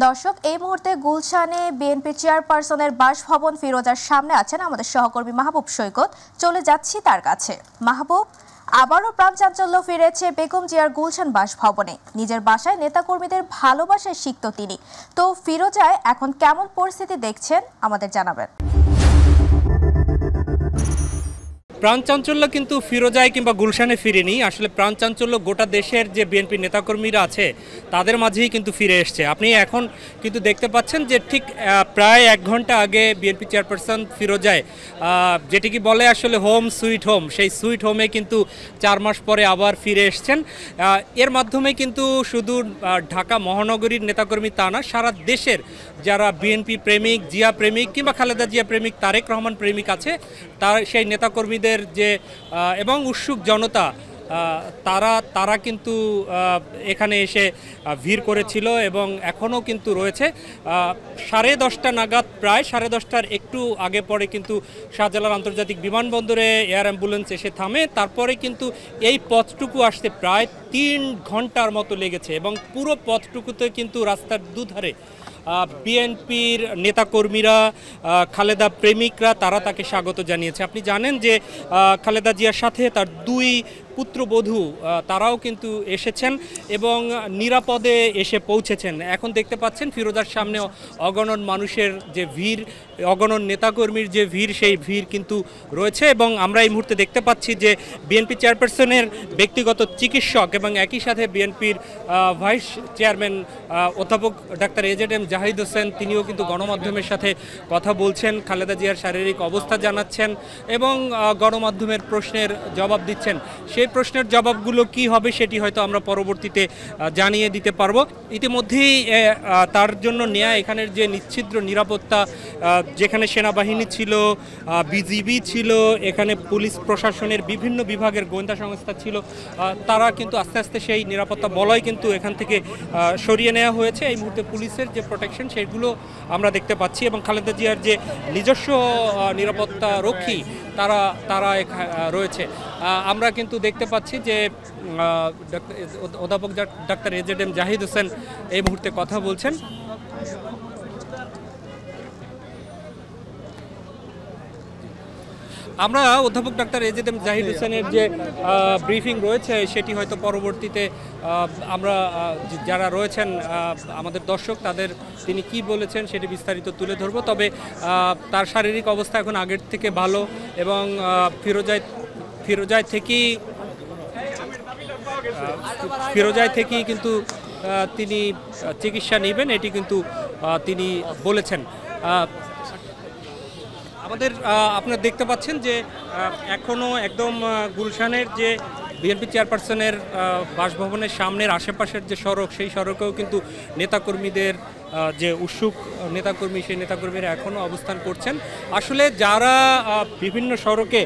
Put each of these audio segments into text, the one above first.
দর্শক, এই মুহূর্তে গুলশানে বিএনপি চেয়ারপারসনের বাসভবন ফিরোজার সামনে আছেন আমাদের সহকর্মী মাহবুব সৈকত। চলে যাচ্ছি তার কাছে। মাহবুব, আবারও প্রাণচাঞ্চল্য ফিরেছে বেগম জিয়ার গুলশান বাসভবনে। নিজের বাসায় নেতাকর্মীদের ভালোবাসায় সিক্ত তিনি। তো ফিরোজায় এখন কেমন পরিস্থিতি দেখছেন আমাদের জানাবেন। প্রাণচাঞ্চল্য কিন্তু ফিরোজায় কিংবা গুলশানে ফিরেনি। আসলে প্রাণচাঞ্চল্য গোটা দেশের যে বিএনপি নেতাকর্মীরা আছে তাদের মাঝেই কিন্তু ফিরে এসছে। আপনি এখন কিন্তু দেখতে পাচ্ছেন যে ঠিক প্রায় 1 ঘন্টা আগে বিএনপি চেয়ারপারসন ফিরোজায় যেটিকে বলে আসলে হোম সুইট হোম, সেই সুইট হোমে কিন্তু 4 মাস পরে আবার ফিরে এসছেন। এর মাধ্যমে কিন্তু শুধু ঢাকা মহানগরীর নেতাকর্মী তা না, সারা দেশের যারা বিএনপি প্রেমিক, জিয়া প্রেমিক কিংবা খালেদা জিয়া প্রেমিক, তারেক রহমান প্রেমিক আছে, তার সেই নেতাকর্মীদের যে এবং উৎসুক জনতা তারা কিন্তু এখানে এসে ভিড় করেছিল এবং এখনও কিন্তু রয়েছে। 10:30 নাগাদ, প্রায় 10:30টার একটু আগে পরে কিন্তু শাহজালাল আন্তর্জাতিক বিমানবন্দরে এয়ার অ্যাম্বুলেন্স এসে থামে। তারপরে কিন্তু এই পথটুকু আসতে প্রায় 3 ঘন্টার মতো লেগেছে এবং পুরো পথটুকুতে কিন্তু রাস্তার দুধারে বিএনপির নেতাকর্মীরা, খালেদা প্রেমিকরা তারা তাকে স্বাগত জানিয়েছে। আপনি জানেন যে খালেদা জিয়ার সাথে তার 2 পুত্রবধূ তারাও কিন্তু এসেছেন এবং নিরাপদে এসে পৌঁছেছেন। এখন দেখতে পাচ্ছেন ফিরোজার সামনে অগণন মানুষের যে ভিড়, অগণন নেতাকর্মীর যে ভিড়, সেই ভিড় কিন্তু রয়েছে। এবং আমরা এই মুহূর্তে দেখতে পাচ্ছি যে বিএনপি চেয়ারপারসনের ব্যক্তিগত চিকিৎসক এবং একই সাথে বিএনপির ভাইস চেয়ারম্যান অধ্যাপক doctor AZ M Zahid Hossain, তিনিও কিন্তু গণমাধ্যমের সাথে কথা বলছেন, খালেদা জিয়ার শারীরিক অবস্থা জানাচ্ছেন এবং গণমাধ্যমের প্রশ্নের জবাব দিচ্ছেন। সেই প্রশ্নের জবাবগুলো কি হবে সেটি হয়তো আমরা পরবর্তীতে জানিয়ে দিতে পারবো। ইতিমধ্যেই তার জন্য নেয়া এখানের যে নিচ্ছিদ্র নিরাপত্তা, যেখানে সেনাবাহিনী ছিল, বিজিবি ছিল, এখানে পুলিশ প্রশাসনের বিভিন্ন বিভাগের গোয়েন্দা সংস্থা ছিল, তারা কিন্তু আস্তে আস্তে সেই নিরাপত্তা বলয় কিন্তু এখান থেকে সরিয়ে নেওয়া হয়েছে। এই মুহূর্তে পুলিশের যে প্রোটেকশন সেগুলো আমরা দেখতে পাচ্ছি এবং খালেদা জিয়ার যে নিজস্ব নিরাপত্তা রক্ষী তারা রয়েছে। আমরা কিন্তু দেখতে পাচ্ছি যে অধ্যাপক doctor AZ M Zahid Hossain এই মুহূর্তে কথা বলছেন। আমরা অধ্যাপক ডাক্তার এজেড এম জাহিদ হোসেনের যে ব্রিফিং রয়েছে সেটি হয়তো পরবর্তীতে আমরা যারা রয়েছেন আমাদের দর্শক তিনি কি বলেছেন সেটি বিস্তারিত তুলে ধরবো। তবে তার শারীরিক অবস্থা এখন আগের থেকে ভালো এবং ফিরোজায় থেকেই কিন্তু তিনি চিকিৎসা নেবেন, এটি কিন্তু তিনি বলেছেন। আপনারা দেখতে পাচ্ছেন যে এখনও একদম গুলশানের যে বিএনপি চেয়ারপারসনের বাসভবনের সামনের আশেপাশের যে সড়ক, সেই সড়কেও কিন্তু নেতাকর্মীদের যে উৎসুক নেতাকর্মী, সেই নেতাকর্মীরা এখনও অবস্থান করছেন। আসলে যারা বিভিন্ন সড়কে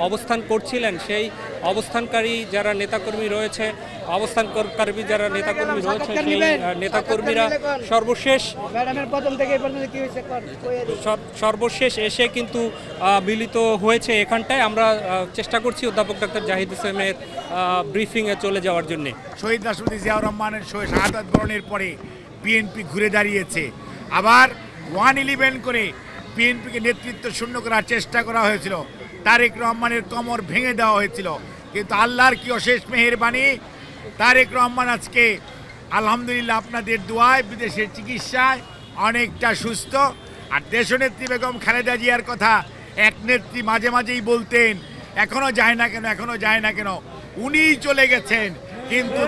অবস্থান করছিলেন, সেই অবস্থানকারী যারা নেতাকর্মী রয়েছে, সেই নেতাকর্মীরা সর্বশেষ এসে কিন্তু মিলিত হয়েছে এখানটায়। আমরা চেষ্টা করছি অধ্যাপক ডাক্তার জাহিদ হোসেনের ব্রিফিংয়ে চলে যাওয়ার জন্য। শহীদ রাষ্ট্রপতি জিয়াউর রহমানের শাহাদাত বরণের পরে বিএনপি ঘুরে দাঁড়িয়েছে। আবার 1-11 করে বিএনপিকে নেতৃত্ব শূন্য করার চেষ্টা করা হয়েছিল, তারেক রহমানের কোমর ভেঙে দেওয়া হয়েছিল, কিন্তু আল্লাহর কি অশেষ মেহেরবানি, তারেক রহমান আজকে আলহামদুলিল্লাহ আপনাদের দোয়ায় বিদেশের চিকিৎসায় অনেকটা সুস্থ। আর দেশনেত্রী বেগম খালেদা জিয়ার কথা এক নেত্রী মাঝে মাঝেই বলতেন, এখনো যায় না কেন, উনিই চলে গেছেন, কিন্তু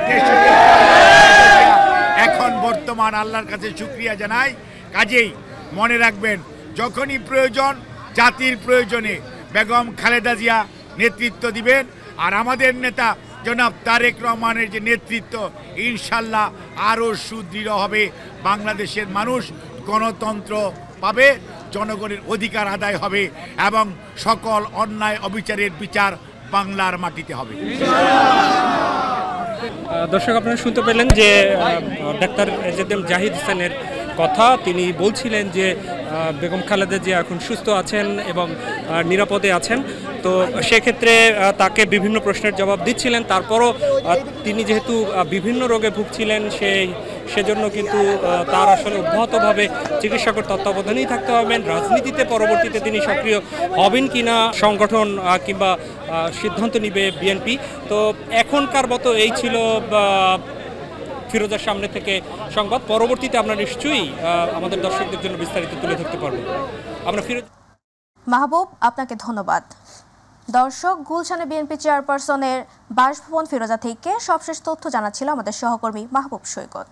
এখন বর্তমান আল্লাহর কাছে শুকরিয়া জানাই। কাজেই মনে রাখবেন, যখনই প্রয়োজন, জাতির প্রয়োজনে বেগম খালেদা জিয়া নেতৃত্ব দিবেন। আর আমাদের নেতা জনাব তারেক রহমানের যে নেতৃত্ব, ইনশাল্লাহ আরও সুদৃঢ় হবে। বাংলাদেশের মানুষ গণতন্ত্র পাবে, জনগণের অধিকার আদায় হবে এবং সকল অন্যায় অবিচারের বিচার বাংলার মাটিতে হবে। দর্শক, আপনারা শুনতে পেলেন যে ডাক্তার এজেড এম জাহিদ হোসেনের কথা। তিনি বলছিলেন যে বেগম খালেদা জিয়া এখন সুস্থ আছেন এবং নিরাপদে আছেন। তো সেক্ষেত্রে তাকে বিভিন্ন প্রশ্নের জবাব দিচ্ছিলেন। তারপরও তিনি যেহেতু বিভিন্ন রোগে ভুগছিলেন, সেজন্য কিন্তু তার আসলে অব্যাহতভাবে চিকিৎসকের তত্ত্বাবধানেই থাকতে হবেন। রাজনীতিতে পরবর্তীতে তিনি সক্রিয় হবেন কিনা সংগঠন কিংবা সিদ্ধান্ত নিবে বিএনপি। তো এখনকার মতো এই ছিল ফিরোজার সামনে থেকে সংবাদ। পরবর্তীতে আমরা নিশ্চয়ই আমাদের দর্শকদের জন্য বিস্তারিত তুলে ধরতে পারবো। আমরা মাহবুব, আপনাকে ধন্যবাদ। দর্শক, গুলশানে বিএনপি চেয়ারপারসনের বাসভবন ফিরোজা থেকে সবশেষ তথ্য জানাচ্ছিল আমাদের সহকর্মী মাহবুব সৈকত।